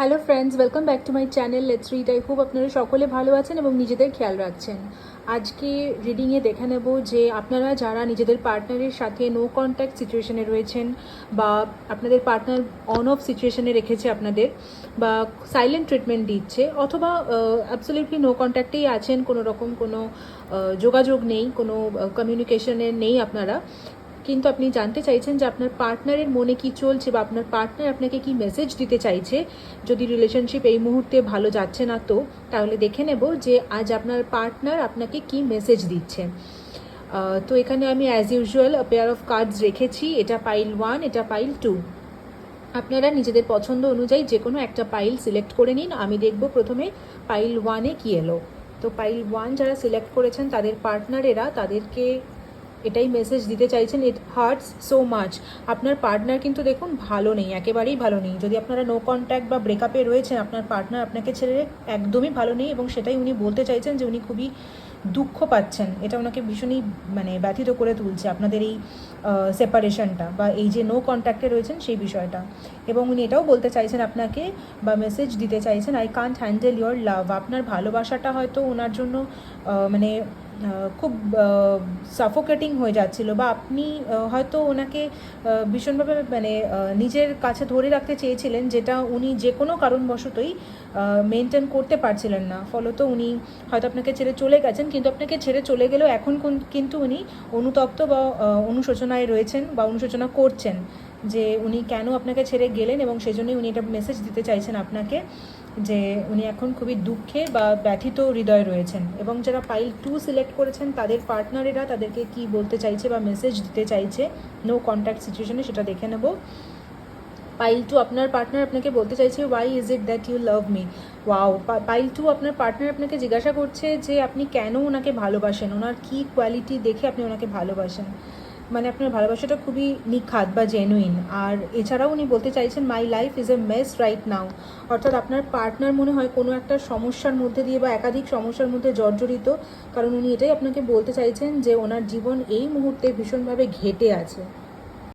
Hello friends, welcome back to my channel let's read. I hope আপনারা সকলে ভালো আছেন এবং নিজেদের খেয়াল রাখছেন। আজকে রিডিংয়ে দেখে নেব যে আপনারা যারা নিজেদের পার্টনারের সাথে নো কন্ট্যাক্ট সিচুয়েশনে রয়েছেন, বা আপনাদের পার্টনার অন অফ সিচুয়েশনে রেখেছে আপনাদের, বা সাইলেন্ট ট্রিটমেন্ট দিচ্ছে, অথবা অ্যাবসলিউটলি নো কন্ট্যাক্টেই আছেন, কোনো রকম কোনো যোগাযোগ নেই, কোনো কমিউনিকেশনে নেই আপনারা, কিন্তু আপনি জানতে চাইছেন যে আপনার পার্টনারের মনে কি চলছে বা আপনার পার্টনার আপনাকে কি মেসেজ দিতে চাইছে। যদি রিলেশনশিপ এই মুহূর্তে ভালো যাচ্ছে না তাহলে দেখে নেব যে আজ আপনার পার্টনার আপনাকে কি মেসেজ দিচ্ছে। তো এখানে আমি as usual pair of cards রেখেছি। এটা পাইল 1, এটা পাইল 2। আপনারা নিজেদের পছন্দ অনুযায়ী যে কোনো একটা পাইল সিলেক্ট করে নিন। আমি দেখব প্রথমে পাইল 1-এ কী এলো। তো পাইল 1 যারা সিলেক্ট করেছেন তাদের পার্টনারেরা তাদেরকে এটাই মেসেজ দিতে চাইছেন, ইট হার্টস সো মাচ। আপনার পার্টনার কিন্তু দেখুন ভালো নেই, একেবারেই ভালো নেই। যদি আপনারা নো কন্ট্যাক্ট বা ব্রেকআপে রয়েছেন, আপনার পার্টনার আপনাকে ছেড়ে একদমই ভালো নেই, এবং সেটাই উনি বলতে চাইছেন যে উনি খুবই দুঃখ পাচ্ছেন। এটা ওনাকে ভীষণই ব্যথিত করে তুলছে আপনাদের এই সেপারেশনটা, বা এই যে নো কন্ট্যাক্টে রয়েছেন সেই বিষয়টা। এবং উনি এটাও বলতে চাইছেন আপনাকে, বা মেসেজ দিতে চাইছেন, I can't handle your love. আপনার ভালোবাসাটা হয়তো ওনার জন্য খুব সাফোকেটিং হয়ে যাচ্ছিল, বা আপনি হয়তো ওনাকে ভীষণভাবে নিজের কাছে ধরে রাখতে চেয়েছিলেন, যেটা উনি যে কোনো কারণবশতই মেনটেন করতে পারছিলেন না। ফলত উনি হয়তো আপনাকে ছেড়ে চলে গেছেন, কিন্তু আপনাকে ছেড়ে চলে গেলেও এখন কিন্তু উনি অনুতপ্ত বা অনুশোচনায় রয়েছেন, বা অনুশোচনা করছেন যে উনি কেন আপনাকে ছেড়ে গেলেন, এবং সেজন্যই উনি এটা মেসেজ দিতে চাইছেন আপনাকে যে উনি এখন খুবই দুঃখে বা ব্যথিত হৃদয়ে রয়েছেন। এবং যারা পাইল 2 সিলেক্ট করেছেন তাদের পার্টনারেরা তাদেরকে কি বলতে চাইছে বা মেসেজ দিতে চাইছে নো কন্ট্যাক্ট সিচুয়েশনে, সেটা দেখে নেব। পাইল 2 আপনার পার্টনার আপনাকে বলতে চাইছে, why is it that you love me. Wow, পাইল 2 আপনার পার্টনার আপনাকে জিজ্ঞাসা করছে যে আপনি কেন ওনাকে ভালোবাসেন, ওনার কী কোয়ালিটি দেখে আপনি ওনাকে ভালোবাসেন। আপনার ভালোবাসাটা খুবই নিখাত বা জেনুইন। আর এছাড়াও উনি বলতে চাইছেন, my life is a mace right now. অর্থাৎ আপনার পার্টনার মনে হয় কোনো একটা সমস্যার মধ্যে দিয়ে বা একাধিক সমস্যার মধ্যে জর্জরিত, কারণ উনি এটাই আপনাকে বলতে চাইছেন যে ওনার জীবন এই মুহূর্তে ভীষণভাবে ঘেটে আছে।